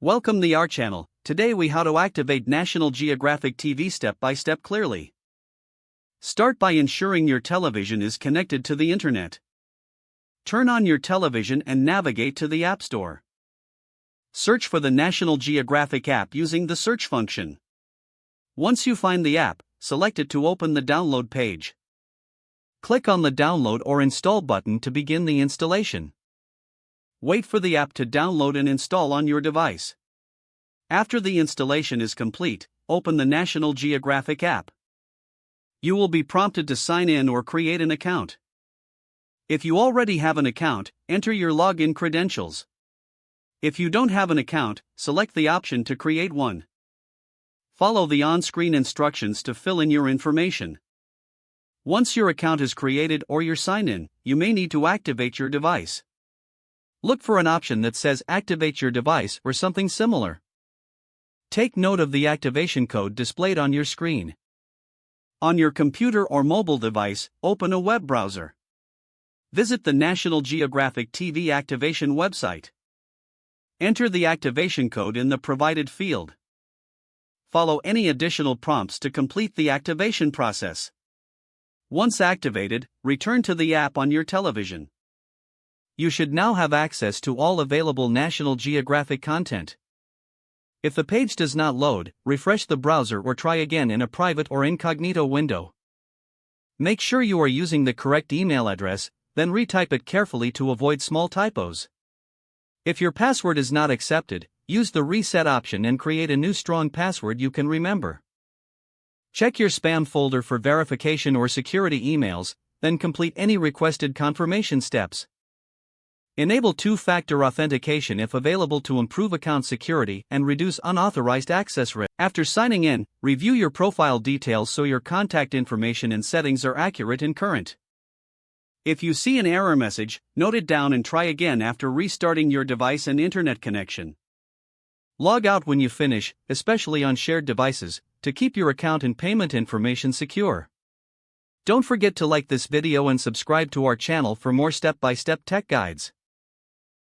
Welcome to our channel. Today we how to activate National Geographic TV step by step clearly. Start by ensuring your television is connected to the internet. Turn on your television and navigate to the App Store. Search for the National Geographic app using the search function. Once you find the app, select it to open the download page. Click on the download or install button to begin the installation. Wait for the app to download and install on your device. After the installation is complete, open the National Geographic app. You will be prompted to sign in or create an account. If you already have an account, enter your login credentials. If you don't have an account, select the option to create one. Follow the on-screen instructions to fill in your information. Once your account is created or you're signed in, you may need to activate your device. Look for an option that says Activate your device or something similar. Take note of the activation code displayed on your screen. On your computer or mobile device, open a web browser. Visit the National Geographic TV activation website. Enter the activation code in the provided field. Follow any additional prompts to complete the activation process. Once activated, return to the app on your television. You should now have access to all available National Geographic content. If the page does not load, refresh the browser or try again in a private or incognito window. Make sure you are using the correct email address, then retype it carefully to avoid small typos. If your password is not accepted, use the reset option and create a new strong password you can remember. Check your spam folder for verification or security emails, then complete any requested confirmation steps. Enable two-factor authentication if available to improve account security and reduce unauthorized access risk. After signing in, review your profile details so your contact information and settings are accurate and current. If you see an error message, note it down and try again after restarting your device and internet connection. Log out when you finish, especially on shared devices, to keep your account and payment information secure. Don't forget to like this video and subscribe to our channel for more step-by-step tech guides.